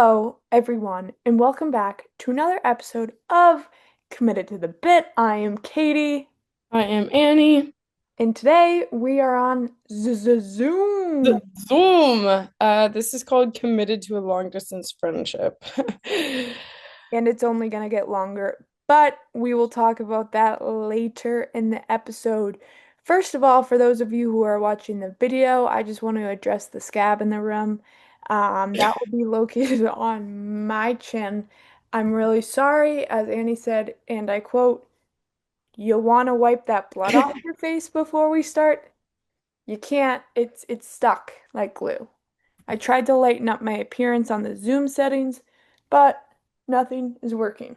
Hello, everyone, and welcome back to another episode of Committed to the Bit. I am Katie, I am Annie. and today we are on Zoom, Zoom. This is called committed to a long distance friendship. and it's only going to get longer, but we will talk about that later in the episode. First of all, for those of you who are watching the video, I just want to address the scab in the room. That will be located on my chin. I'm really sorry, as Annie said, and I quote, "You want to wipe that blood off your face before we start? You can't. It's stuck like glue." I tried to lighten up my appearance on the Zoom settings, but nothing is working.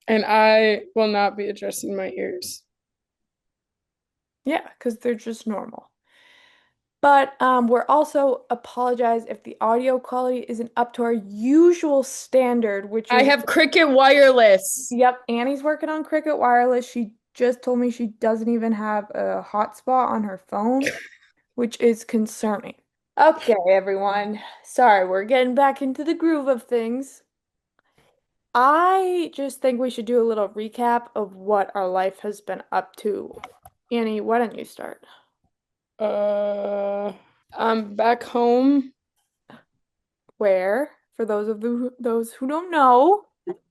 And I will not be addressing my ears. Yeah, because they're just normal. But we're also apologize if the audio quality isn't up to our usual standard, which I is, have Cricket Wireless. yep, Annie's working on Cricket Wireless. She just told me she doesn't even have a hotspot on her phone, which is concerning. Okay, everyone. Sorry, we're getting back into the groove of things. I just think we should do a little recap of what our life has been up to. Annie, why don't you start? Uh, I'm back home. Where, for those who don't know.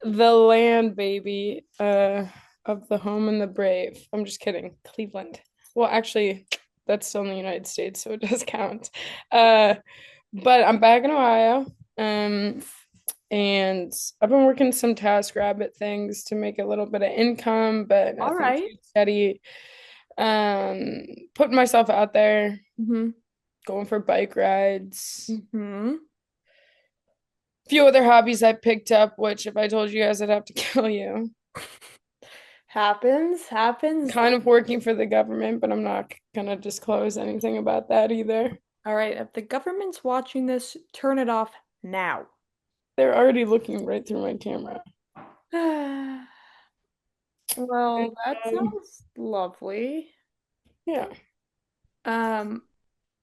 The land, baby. Of the home and the brave. I'm just kidding. Cleveland. Well, actually, that's still in the United States, so it does count. Uh, but I'm back in Ohio. Um, and I've been working some TaskRabbit things to make a little bit of income, but All nothing right. too steady. Putting myself out there, Mm-hmm. going for bike rides. Mm-hmm. A few other hobbies I picked up, which if I told you guys, I'd have to kill you. Happens, happens. Kind of working for the government, but I'm not gonna disclose anything about that either. All right, if the government's watching this, turn it off now. They're already looking right through my camera. Well, that Um, sounds lovely. yeah. Um,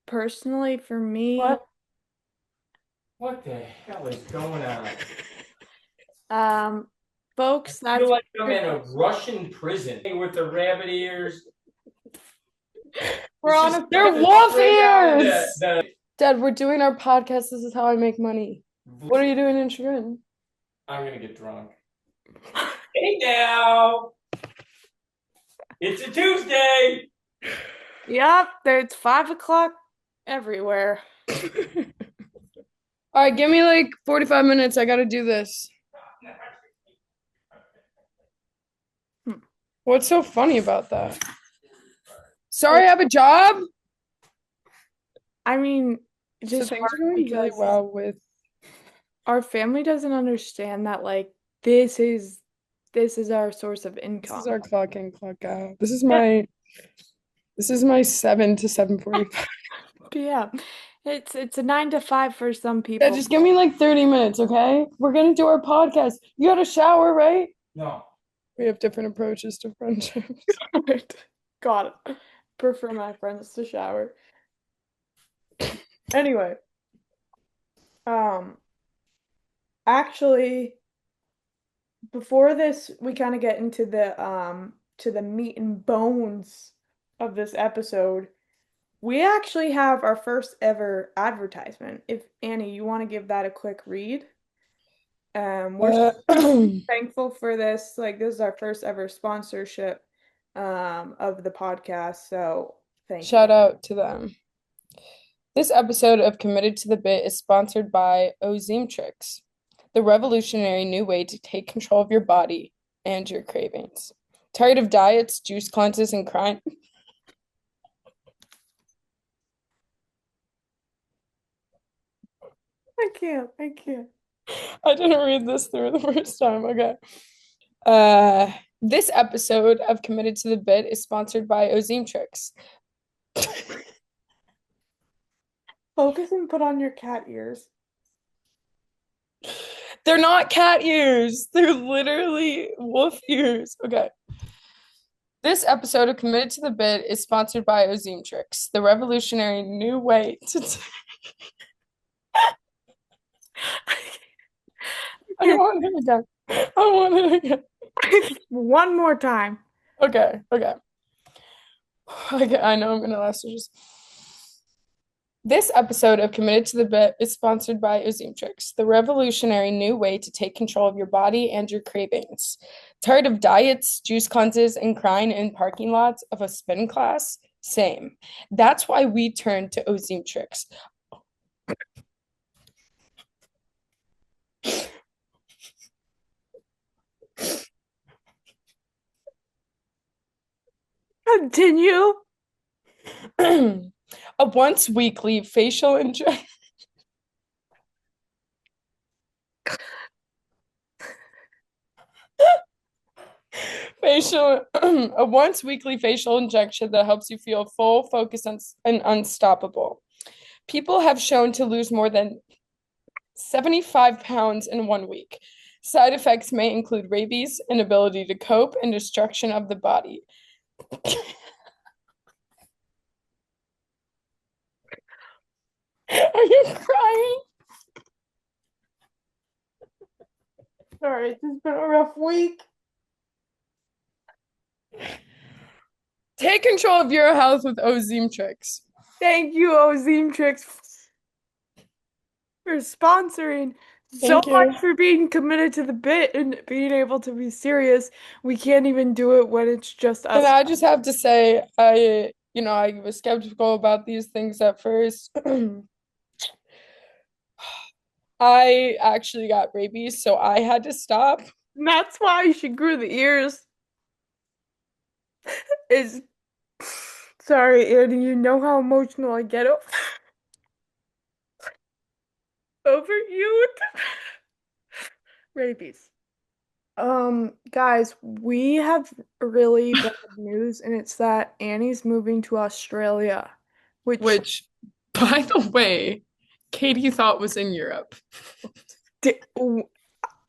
Personally, for me, What? What the hell is going on? um, folks, I feel that's like I'm in a Russian prison with the rabbit ears. we're It's on just a They're coming wolf straight out of ears! Dad, we're doing our podcast. This is how I make money. What are you doing in Chagrin? I'm gonna get drunk. Hey now, it's a Tuesday. Yep, it's 5 o'clock everywhere. All right, give me like 45 minutes. I gotta do this. Hmm. What's so funny about that? Sorry, I have a job. I mean, it's So just things hard are going really because well with our family doesn't understand that like this is our source of this is income. our clock in, clock out. Yeah. This is my 7 to 7:45. Yeah. It's a 9 to 5 for some Yeah, people. just give me like 30 minutes, okay? We're gonna do our podcast. You got a shower, right? No, We have different approaches to friendships. Got it. Prefer my friends to shower. Anyway, um, actually, before this, we kind of get into the meat and bones of this episode. We actually have our first ever advertisement. If Annie, you want to give that a quick read? We're Uh, thankful for this. Like, this is our first ever sponsorship of the podcast, so thank you. Shout out to them. This episode of Committed to the Bit is sponsored by Ozemtrix, the revolutionary new way to take control of your body and your cravings. Tired of diets, juice cleanses, and crime? I can't. I didn't read this through the first time. Okay. Uh, this episode of Committed to the Bit is sponsored by Ozemtrix. Focus and put on your cat ears. They're not cat ears. They're literally wolf ears. Okay. This episode of Committed to the Bit is sponsored by Ozemtrix, the revolutionary new way to I want it again. I want it again. One more time. Okay, okay. Okay, I know I'm gonna last just. This episode of Committed to the Bit is sponsored by Ozemtrix, the revolutionary new way to take control of your body and your cravings. Tired of diets, juice cleanses, and crying in parking lots of a spin class? Same. That's why we turned to Ozemtrix. Continue. A once weekly facial injection. Facial a once weekly facial injection that helps you feel full, focused, and unstoppable. People have shown to lose more than 75 pounds in 1 week. Side effects may include rabies, inability to cope, and destruction of the body. Are you crying? Sorry, it's just been a rough week. Take control of your health with Ozemtrix. Thank you, Ozemtrix, for sponsoring. So Thank you. much for being committed to the bit and being able to be serious. We can't even do it when it's just us. And I just have to say, I was skeptical about these things at first. I actually got rabies, so I had to stop. And that's why she grew the ears. Is sorry, Annie, you know how emotional I get over you. Rabies. Guys, we have really bad news, and it's that Annie's moving to Australia, Which, by the way, Katie thought was in Europe.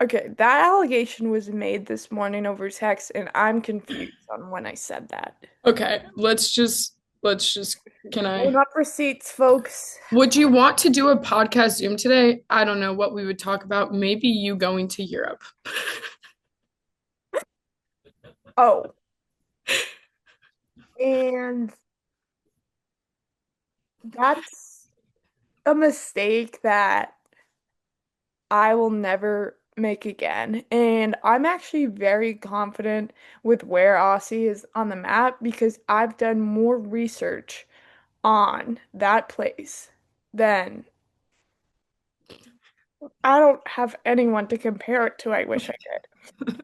okay, that allegation was made this morning over text, and I'm confused on when I said that. Okay, can Pulling I? up receipts, folks. Would you want to do a podcast Zoom today? I don't know what we would talk about. Maybe you going to Europe. Oh, and that's a mistake that I will never make again. And I'm actually very confident with where Aussie is on the map because I've done more research on that place than I don't have anyone to compare it to. I wish I did.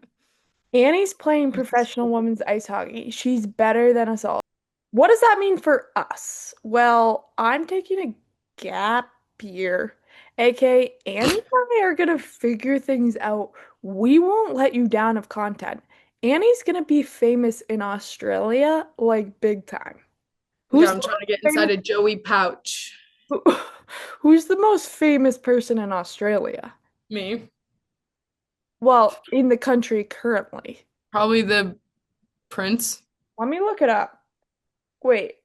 Annie's playing professional women's ice hockey. She's better than us all. What does that mean for us? Well, I'm taking a gap year, aka Annie and I are gonna figure things out. We won't let you down of content. Annie's gonna be famous in Australia, like big time. Yeah, Who's I'm the trying to get most inside a Joey pouch. famous, who's the most famous person in Australia? Me. Well, in the country currently. Probably the prince. Let me look it up. Wait.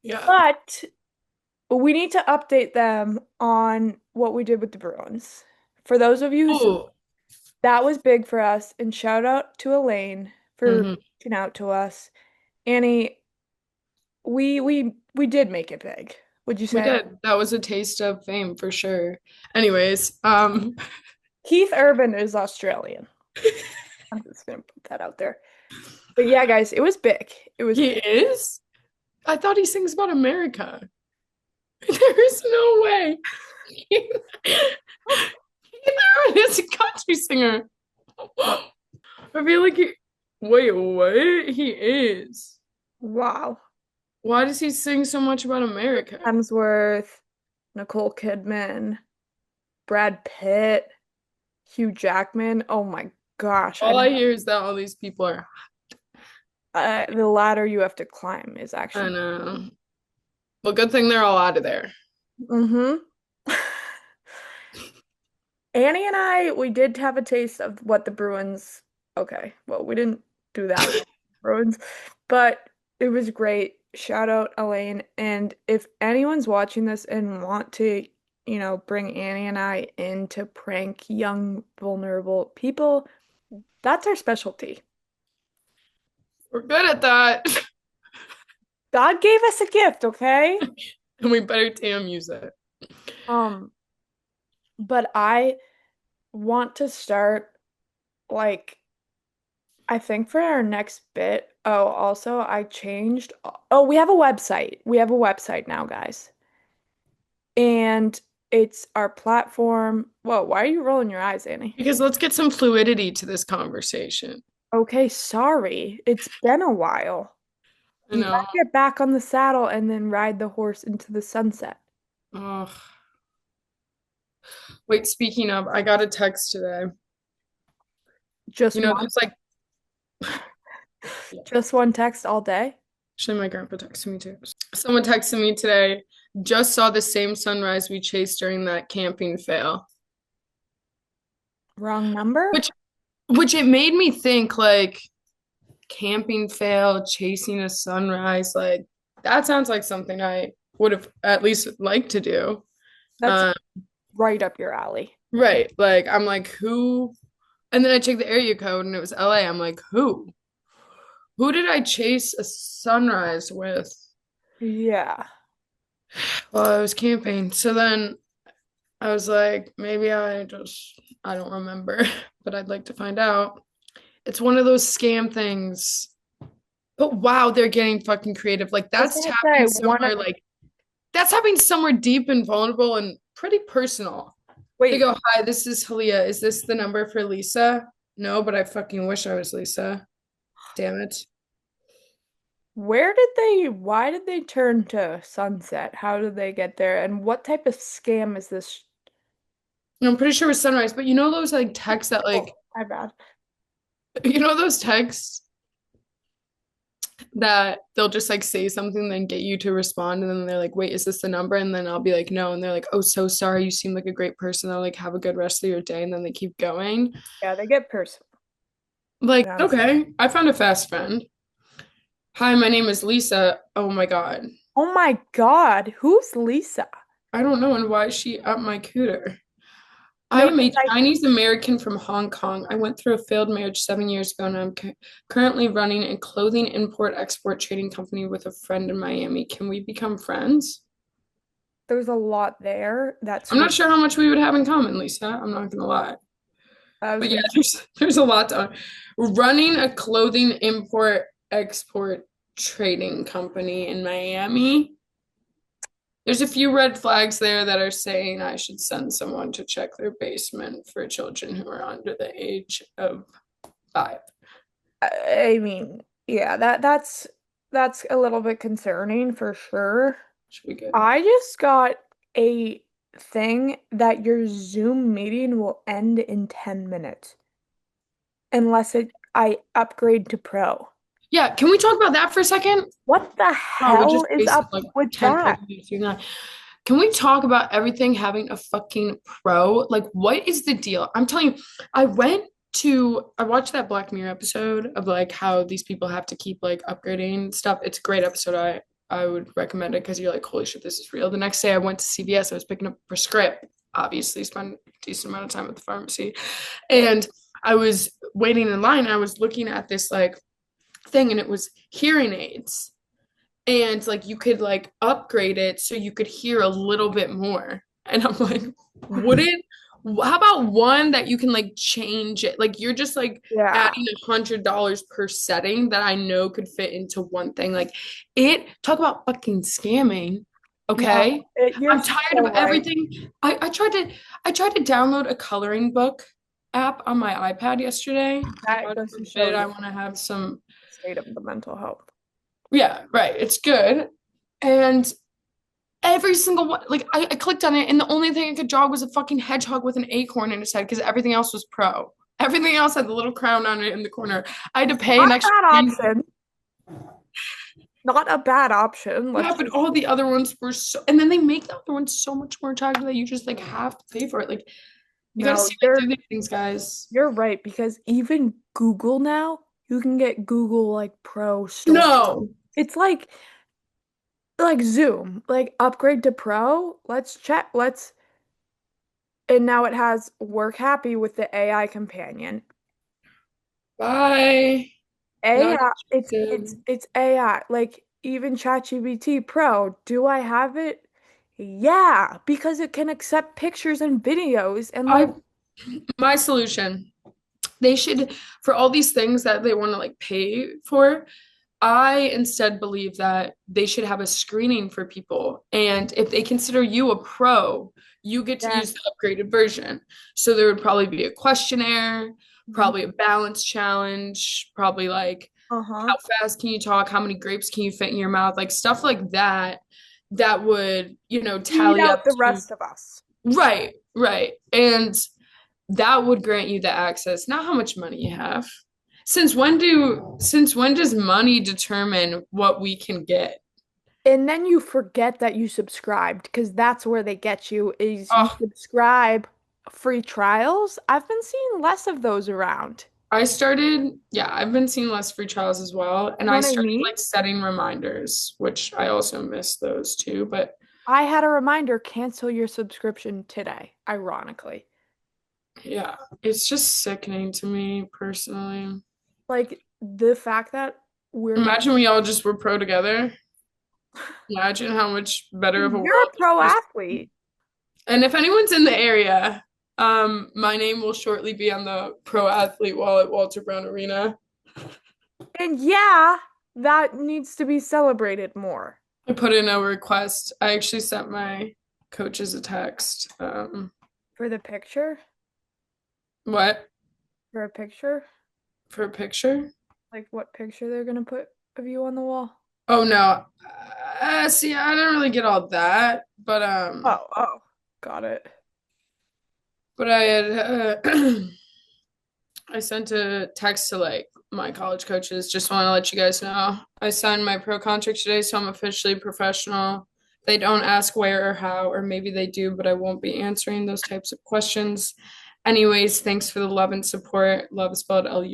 Yeah. But we need to update them on what we did with the Bruins. For those of you who Oh. that was big for us, and shout out to Elaine for Mhm. reaching out to us. Annie, we did make it big. Would you We say? did. That was a taste of fame for sure. Anyways, Keith Urban is Australian. I'm just gonna put that out there. But yeah, guys, it was big. It was he big. is? I thought he sings about America. There is no way. Keith Urban is a country singer. I feel like wait, what? He is. Wow. Why does he sing so much about America? Hemsworth, Nicole Kidman, Brad Pitt, Hugh Jackman. Oh my gosh. All I hear is that all these people are. The ladder you have to climb is I actually. know. Well, good thing they're all out of there. Mm-hmm. Annie and I, we did have a taste of what the Bruins. Okay, well, we didn't do that with the Bruins, but it was great. Shout out Elaine. And if anyone's watching this and want to, bring Annie and I in to prank young, vulnerable people. That's our specialty. We're good at that. God gave us a gift, okay? And we better damn use it. Um, but I want to start like I think for our next bit. Oh, also I changed. Oh, we have a website. We have a website now, guys. And it's our platform. Whoa, why are you rolling your eyes, Annie? Because let's get some fluidity to this conversation. Okay, sorry. It's been a while. I You know. gotta get back on the saddle and then ride the horse into the sunset. Ugh. Wait, speaking of, I got a text today. Just one, There's like, just one text all day. actually, my grandpa texted me too. Someone texted me today, just saw the same sunrise we chased during that camping fail. Wrong number? Which it made me think like camping fail, chasing a sunrise, like that sounds like something I would have at least liked to do. That's Uh, right up your alley. right. Like I'm like, who? And then I checked the area code and it was LA. I'm like, who? Who did I chase a sunrise with? Yeah. Well, I was camping. So then I was like, maybe I don't remember, but I'd like to find out. It's one of those scam things. But wow, they're getting fucking creative. Like I was that's gonna happening say one of somewhere like that's happening somewhere deep and vulnerable and pretty personal. They wait, go, "Hi, this is Halia. Is this the number for Lisa?" No, but I fucking wish I was Lisa. Damn it. why did they turn to Sunset? How did they get there? And what type of scam is this? I'm pretty sure it was Sunrise, but those like texts that Oh, like my bad. those texts that they'll just like say something then get you to respond and then they're like, wait, is this the number? And then I'll be like, no, and they're like, oh, so sorry, you seem like a great person. They'll like have a good rest of your day and then they keep going. Yeah, they get personal. Like, Yeah. okay, I found a fast friend. Hi, my name is Lisa. Oh my God. Oh my God, who's Lisa? I don't know, and why is she up my cooter? I No, am a 'cause I Chinese American from Hong Kong. I went through a failed marriage 7 years ago, and I'm currently running a clothing import-export trading company with a friend in Miami. Can we become friends? there's a lot there. That's I'm who not sure how much we would have in common, Lisa. I'm not gonna lie. I was But yeah, gonna. there's a lot to running a clothing import-export trading company in Miami. There's a few red flags there that are saying I should send someone to check their basement for children who are under the age of 5. I mean, yeah, that's a little bit concerning for sure. Should be good. I just got a thing that your Zoom meeting will end in 10 minutes unless I upgrade to Pro. Yeah, can we talk about that for a second? What the Wow, we hell just is wasted up like with 10 that? fucking minutes doing that. Can we talk about everything having a fucking pro? Like, what is the deal? I'm telling you, I watched that Black Mirror episode of like how these people have to keep like upgrading stuff. It's a great episode. I would recommend it because you're like, holy shit, this is real. The next day I went to CVS, I was picking up a prescript, obviously spent a decent amount of time at the pharmacy. And I was waiting in line. I was looking at this like thing and it was hearing aids and like you could like upgrade it so you could hear a little bit more. And I'm like, wouldn't how about one that you can like change it? Like you're just like Yeah. adding $100 per setting that I know could fit into one thing. Like it talk about fucking scamming. No, Okay. you're I'm tired of so right. everything. I tried to download a coloring book app on my iPad yesterday. That God goes to show forbid I you want to have some. the state of the mental health. Yeah, right. It's good. And every single one, like I clicked on it, and the only thing I could draw was a fucking hedgehog with an acorn in its head because everything else was pro. Everything else had the little crown on it in the corner. I had to pay an Not a extra bad fee. option. Not a bad option. Yeah, Let's but just all the other ones were so, and then they make the other ones so much more attractive that you just like have to pay for it. Like you gotta no, see me do these things, guys. you're right because even Google now, you can get Google like Pro store. No, It's like Zoom, like upgrade to Pro. Let's check. Let's And now it has work happy with the AI companion. Bye. Not AI, interested. it's AI. Like even ChatGPT Pro, do I have it? Yeah, because it can accept pictures and videos and like, I my solution. They should, for all these things that they want to like pay for, I instead believe that they should have a screening for people. And if they consider you a pro, you get to yeah. use the upgraded version. So there would probably be a questionnaire, probably a balance challenge, probably like Uh-huh. how fast can you talk, how many grapes can you fit in your mouth, like stuff like that, that would, Beat tally up out the to, rest of us. right, right. And that would grant you the access, not how much money you have. Since when does money determine what we can get? And then you forget that you subscribed because that's where they get you is you Oh, subscribe free trials. I've been seeing less of those around. yeah, I've been seeing less free trials as well. And You know I what I started mean? like setting reminders, which I also miss those too. But I had a reminder, cancel your subscription today, ironically. yeah, it's just sickening to me personally. Like the fact that we're gonna Imagine we all just were pro together. Imagine how much better of a you're world a pro this. athlete. And if anyone's in the area, my name will shortly be on the pro athlete wall at Walter Brown Arena. And yeah, that needs to be celebrated more. I put in a request. I actually sent my coaches a text. For the picture? What? For a picture? For a picture? Like what picture they're gonna put of you on the wall? Oh no. See, I didn't really get all that, but Oh, got it. I had I sent a text to like my college coaches. Just want to let you guys know I signed my pro contract today, so I'm officially professional. They don't ask where or how, or maybe they do, but I won't be answering those types of questions. Anyways, thanks for the love and support. Love is spelled Lub.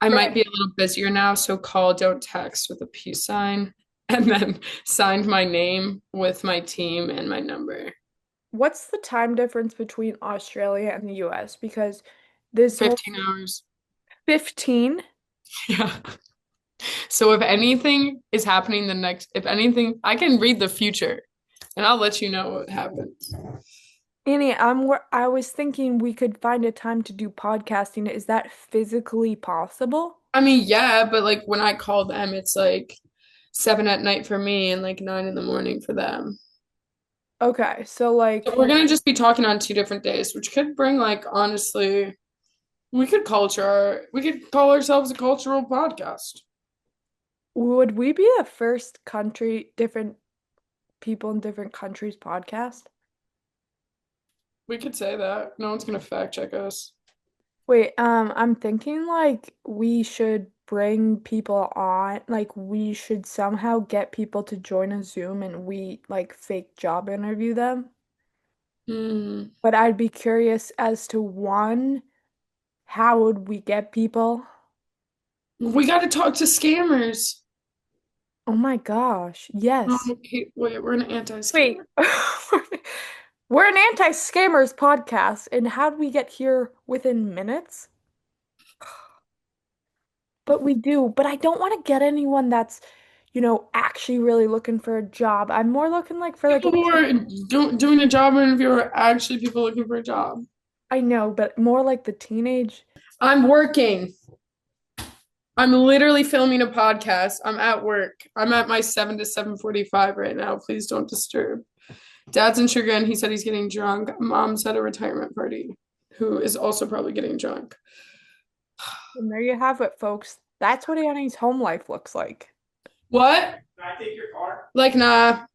I might be a little busier now, so call, don't text with a peace sign. And then signed my name with my team and my number. What's the time difference between Australia and the US? Because this whole 15 hours. 15, Yeah. So if anything is happening if anything, I can read the future and I'll let you know what happens. Annie, I was thinking we could find a time to do podcasting. Is that physically possible? I mean, yeah, but like when I call them, it's like 7 at night for me and like 9 in the morning for them. Okay, so like So we're gonna just be talking on 2 different days, which could bring like honestly, we could call ourselves a cultural podcast. would we be the first country, different people in different countries podcast? We could say that. No one's gonna fact check us. Wait, I'm thinking like we should bring people on, like we should somehow get people to join a Zoom and we like fake job interview them. Hmm. But I'd be curious as to one, how would we get people? We gotta talk to scammers. Oh my gosh, Oh, yes. wait, we're an Wait, anti-scammer. we're an anti-scammers podcast, and how'd we get here within minutes? But we do. But I don't want to get anyone that's, actually really looking for a job. I'm more looking like for like a People who teen. are doing a job interview are actually people looking for a job. I know, but more like the teenage. I'm working. I'm literally filming a podcast. I'm at work. I'm at my 7 to 7:45 right now. Please don't disturb. Dad's in Sugar, he said he's getting drunk. Mom's at a retirement party, who is also probably getting drunk. And there you have it, folks. That's what Annie's home life looks like. What? Can I take your car? Like, nah.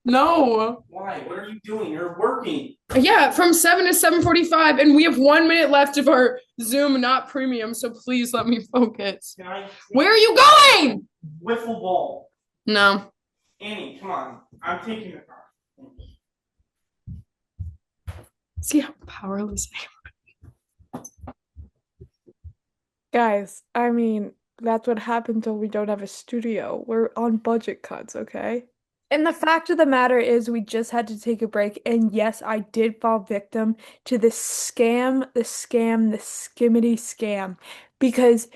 No. Why? What are you doing? You're working. Yeah, from 7 to 7:45, and we have 1 minute left of our Zoom, not premium, so please let me focus. Can I Where are you going? wiffle ball? No. Annie, come on. I'm taking the car. See how powerless I Guys, I mean, that's what happens when we don't have a studio. We're on budget cuts, okay? And the fact of the matter is, we just had to take a break. And yes, I did fall victim to the skimmity scam. Because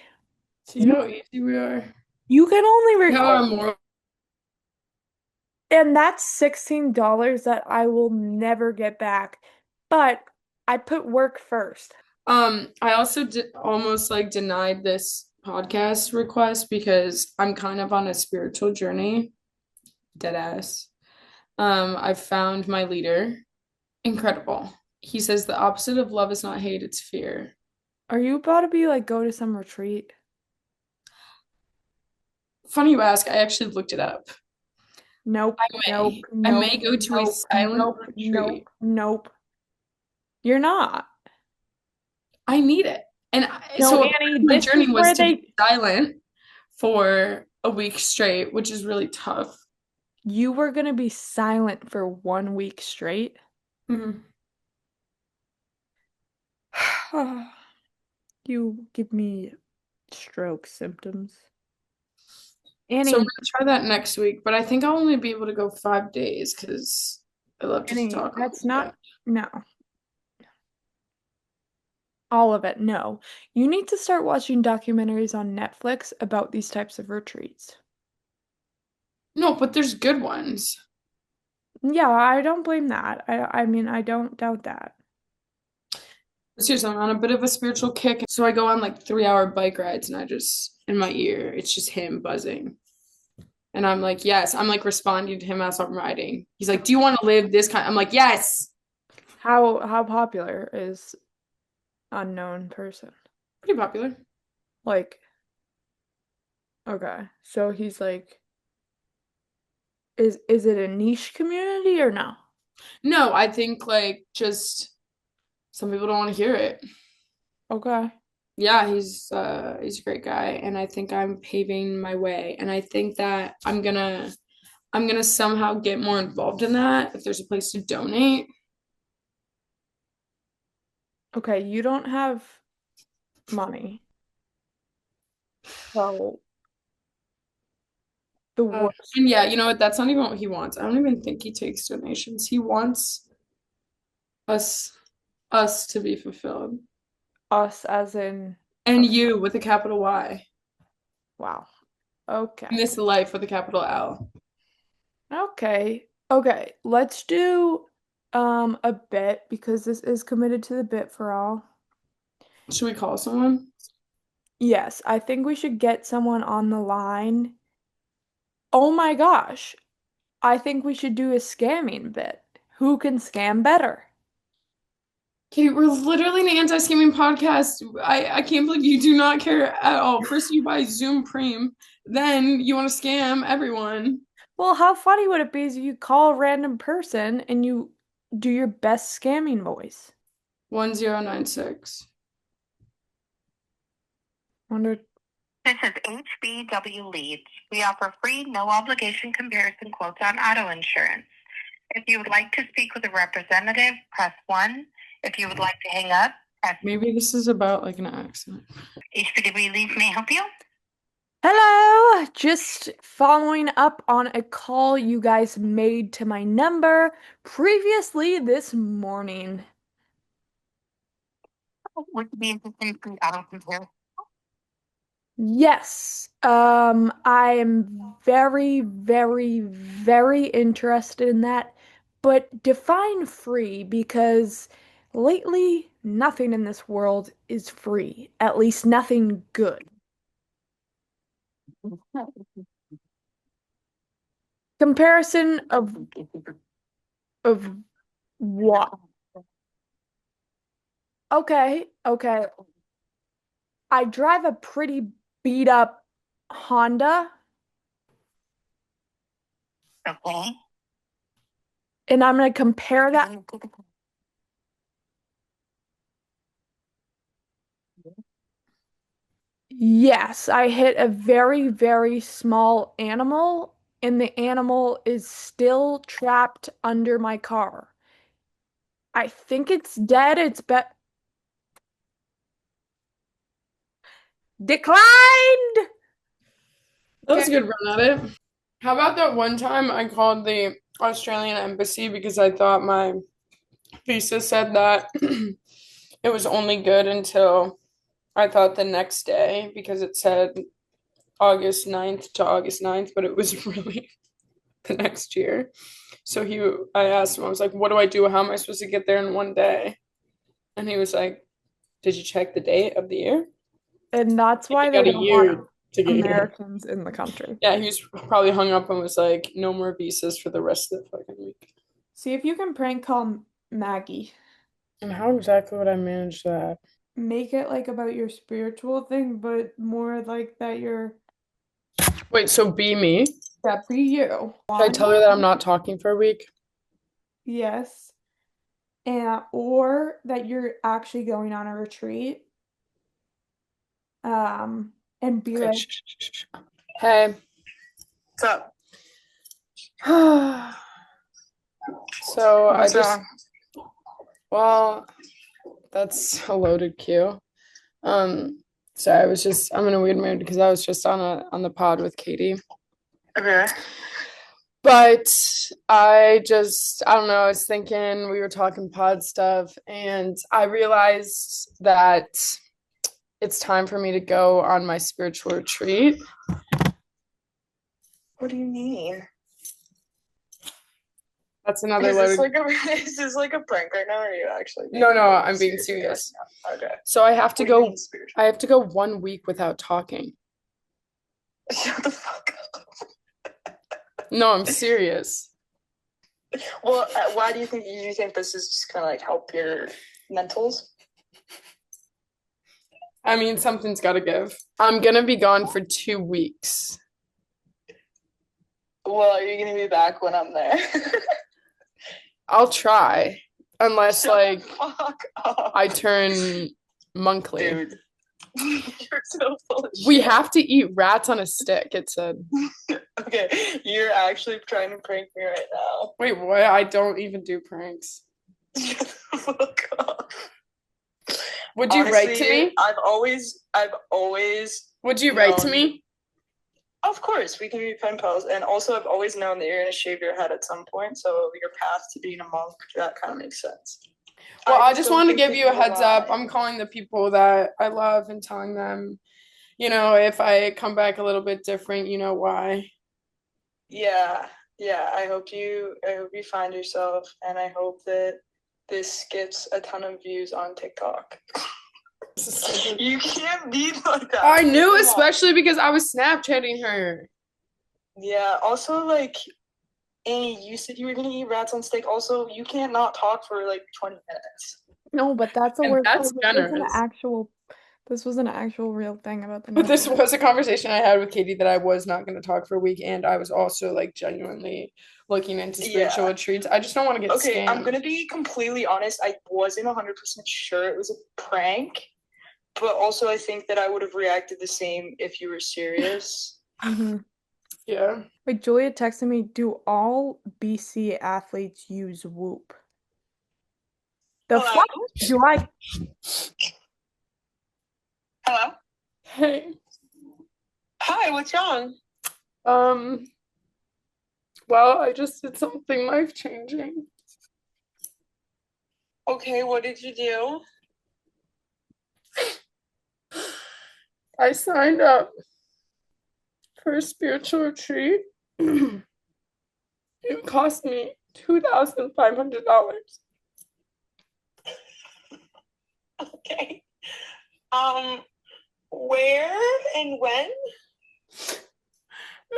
See you how easy we are. you can only See how record, our moral. and that's $16 that I will never get back. But I put work first. I also almost like denied this podcast request because I'm kind of on a spiritual journey, dead ass. I've found my leader. Incredible. He says the opposite of love is not hate, it's fear. Are you about to be like go to some retreat? Funny you ask, I actually looked it up. Nope, I nope, may. I nope, may go to a nope, silent nope, nope, retreat. nope. You're not. I need it. And No, so a part Annie, of my this is journey was where to be they silent for a week straight, which is really tough. you were gonna be silent for 1 week straight. Mhm. You give me stroke symptoms. So I'm Annie, gonna try that next week, but I think I'll only be able to go 5 days because I love to Annie, talk that's about not, that. no, all of it, no. You need to start watching documentaries on Netflix about these types of retreats. No, but there's good ones. Yeah, I don't blame that. I mean, I don't doubt that. Seriously, I'm on a bit of a spiritual kick. So I go on like 3 hour bike rides and I just, in my ear, it's just him buzzing. And I'm like, yes. I'm like responding to him as I'm riding. He's like, do you want to live this kind? I'm like, yes. How popular is unknown person? Pretty popular. Like, okay, so he's like, is it a niche community or no? No, I think like just some people don't want to hear it. Okay. Yeah, he's a great guy and I think I'm paving my way and I think that I'm gonna somehow get more involved in that if there's a place to donate. Okay, you don't have money. So the worst And yeah, you know what? That's not even what he wants. I don't even think he takes donations. He wants us us to be fulfilled. us as in And okay, you with a capital Y. wow. Okay. In this life with a capital L. Okay. Okay. Let's do a bit because this is committed to the bit for all. Should we call someone? Yes, I think we should get someone on the line. Oh my gosh. I think we should do a scamming bit. Who can scam better? Katie, we're literally an anti-scamming podcast. I can't believe you do not care at all. First you buy Zoom Premium, then you want to scam everyone. Well, how funny would it be if you call a random person and you do your best scamming voice? 1096. Wonder. This is HBW Leads. We offer free, no obligation comparison quotes on auto insurance. If you would like to speak with a representative, press 1. If you would like to hang up, press Maybe this is about like an accident. HBW Leads may help you. Hello! Just following up on a call you guys made to my number previously this morning. Would you be interested in free auto comparison? Yes, I am very, very, very interested in that, but define free because lately nothing in this world is free, at least nothing good. Comparison of what? Okay, okay. I drive a pretty beat up Honda, Okay. and I'm gonna compare that. Yes, I hit a very, very small animal, and the animal is still trapped under my car. I think it's dead. It's declined. That was a good run at it. How about that one time I called the Australian embassy because I thought my visa said that it was only good until I thought the next day because it said August 9th to August 9th, but it was really the next year. So I asked him, I was like, what do I do? How am I supposed to get there in one day? And he was like, did you check the date of the year? And that's why You they got a don't want year to get here. Americans in the country. Yeah, he was probably hung up and was like, no more visas for the rest of the fucking week. See if you can prank call Maggie. And how exactly would I manage that? Make it like about your spiritual thing, but more like that you're Wait, so be me? that be you. Should I tell her that I'm not talking for a week? Yes. And or that you're actually going on a retreat. And be Okay. like, Hey. What's up? So I What's just, wrong? well, that's a loaded cue. So I'm in a weird mood because I was just on the pod with Katie. Okay. But I don't know, I was thinking we were talking pod stuff and I realized that it's time for me to go on my spiritual retreat. What do you mean? That's another Is this loaded. is this like a prank right now, or are you actually No, being I'm being serious serious. right now? Okay. So I have to What do you go mean spiritual? I have to go 1 week without talking. Shut the fuck up. No, I'm serious. Well, why do you think this is just gonna like help your mentals? I mean, something's got to give. I'm gonna be gone for 2 weeks. Well, are you gonna be back when I'm there? I'll try, unless Shut like the fuck up, I turn monkly. dude. You're so full of We shit. have to eat rats on a stick, it said. Okay, you're actually trying to prank me right now. Wait, what? I don't even do pranks. Shut the fuck up. Would you write to Honestly, me? I've always Would you write to known- me? Of course, we can be pen pals. And also, I've always known that you're going to shave your head at some point. So your path to being a monk, that kind of makes sense. Well, I just don't wanted to think give that you a will heads up. lie. I'm calling the people that I love and telling them, if I come back a little bit different, you know why. Yeah. I hope you find yourself, and I hope that this gets a ton of views on TikTok. You can't be like that. I knew, Come on. especially because I was Snapchatting her. Yeah. Also, like, Annie, you said you were gonna eat rats on steak. Also, you can't not talk for like 20 minutes. no, but that's a And word. that's generous. This was an actual real thing about the But this nose. was a conversation I had with Katie that I was not going to talk for a week, and I was also like genuinely looking into spiritual Yeah. retreats. I just don't want to get Okay, I'm scammed. gonna be completely honest. I wasn't 100% sure it was a prank, but also I think that I would have reacted the same if you were serious. Mhm. Yeah. Wait, Julia texted me, do all BC athletes use Whoop? The Hello? fuck do I? Hello? Hey. Hi, what's wrong? Well, I just did something life-changing. Okay, what did you do? I signed up for a spiritual retreat. It cost me $2,500. Okay. Where and when?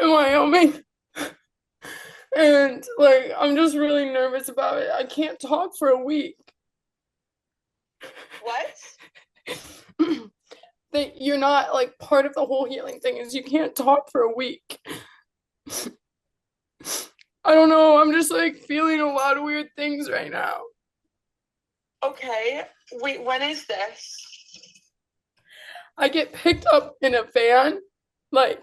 In Wyoming. And like, I'm just really nervous about it. I can't talk for a week. What? That you're not like part of the whole healing thing is you can't talk for a week. I don't know. I'm just like feeling a lot of weird things right now. Okay. Wait, when is this? I get picked up in a van like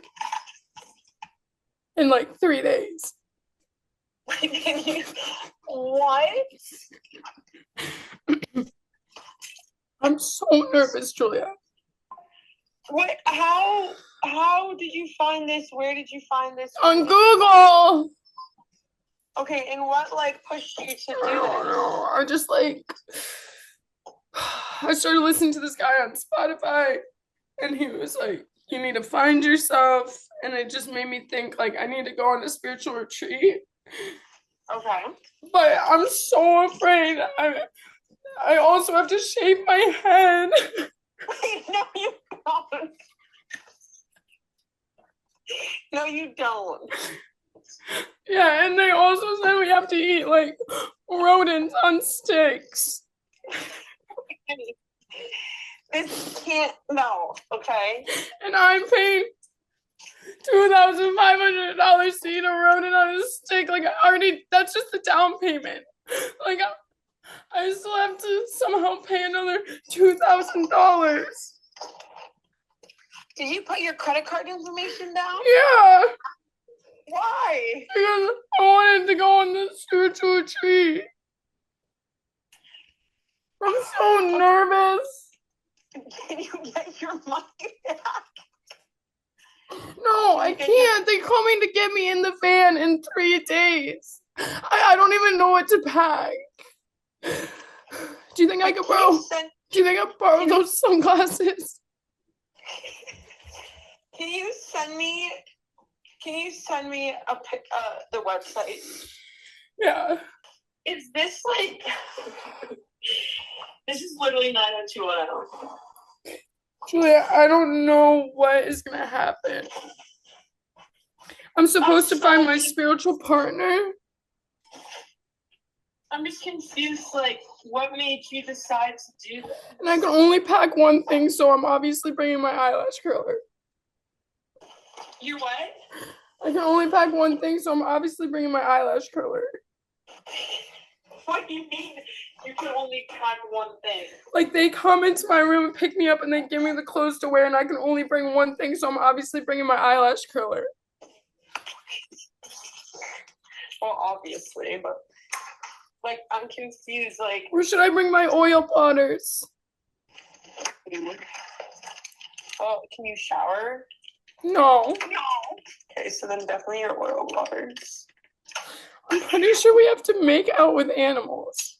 in like 3 days. What? I'm so nervous, Julia. What? How? How did you find this? Where did you find this? On Google. Okay, and what like pushed you to do I don't know. I just like I started listening to this guy on Spotify, and he was like, "You need to find yourself," and it just made me think like I need to go on a spiritual retreat. Okay. But I'm so afraid. I also have to shave my head. Wait, no, you don't. No, you don't. Yeah, and they also said we have to eat like rodents on sticks. This can't. No. Okay. And I'm paying $2,500 to eat a rodent on a stick. Like I already, that's just the down payment. Like I still have to somehow pay another $2,000. Did you put your credit card information down? Yeah, Why? because I wanted to go on this spiritual retreat. I'm so nervous. Can you get your money back? No, I can't. They called me to get me in the van in 3 days. I don't even know what to pack. Do you think I could borrow? Do you think I could borrow those sunglasses? Can you send me? Can you send me a pic? The website. Yeah. Is this like? This is literally 90210. Julia, I don't know what is gonna happen. I'm supposed to find my spiritual partner. I'm just confused. Like, what made you decide to do this? And I can only pack one thing, so I'm obviously bringing my eyelash curler. You what? I can only pack one thing, so I'm obviously bringing my eyelash curler. What do you mean you can only pack one thing? Like, they come into my room and pick me up and they give me the clothes to wear, and I can only bring one thing, so I'm obviously bringing my eyelash curler. Well, obviously, but like, I'm confused. Like, Or should I bring my oil plotters? oh, can you shower? No. No. Okay, so then definitely your oil waters. I'm pretty sure we have to make out with animals.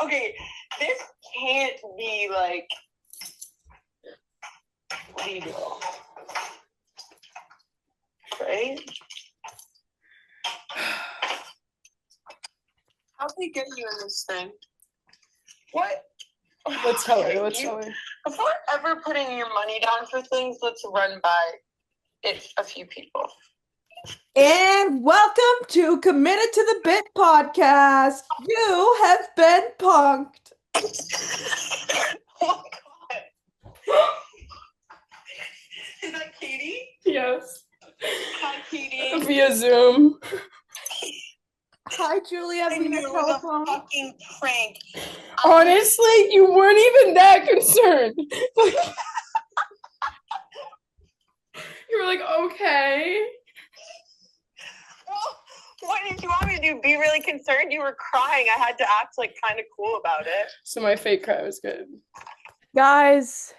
Okay, this can't be like legal, right? How'd they get you in this thing? What? Let's tell her. Let's tell her. Before ever putting your money down for things, let's run by a few people. And welcome to Committed to the Bit podcast. You have been punked. Oh God. Is that Katie? Yes. Hi, Katie. Via Zoom. Hi, Julia. I Via knew it was a telephone. fucking prank. Honestly, you weren't even that concerned. You were like, okay. Well, what did you want me to do? Be really concerned? You were crying. I had to act like kind of cool about it. So my fake cry was good. Guys,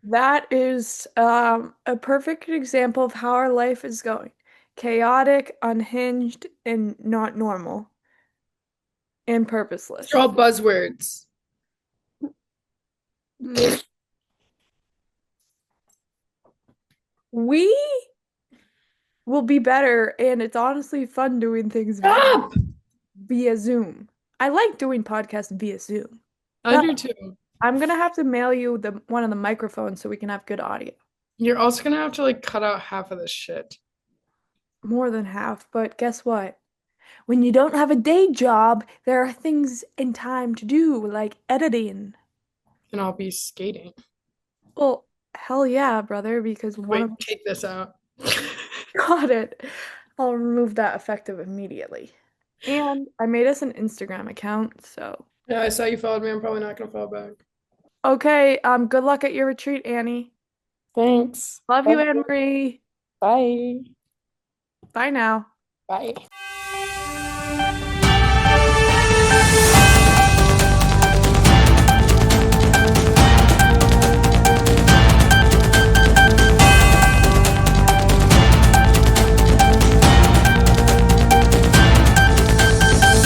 that is a perfect example of how our life is going. Chaotic, unhinged, and not normal. And purposeless. They're all buzzwords. We will be better, and it's honestly fun doing things Stop! via Zoom. I like doing podcasts via Zoom. I do too. I'm gonna have to mail you one of the microphones so we can have good audio. You're also gonna have to like cut out half of this shit. More than half, but guess what? When you don't have a day job, there are things in time to do, like editing. And I'll be skating. Well, hell yeah, brother, because Wait, take this out. got it. I'll remove that effective immediately. And I made us an Instagram account, so. Yeah, I saw you followed me. I'm probably not gonna follow back. Okay, good luck at your retreat, Annie. Thanks. Love you, Anne Marie. Bye. Bye now. Bye.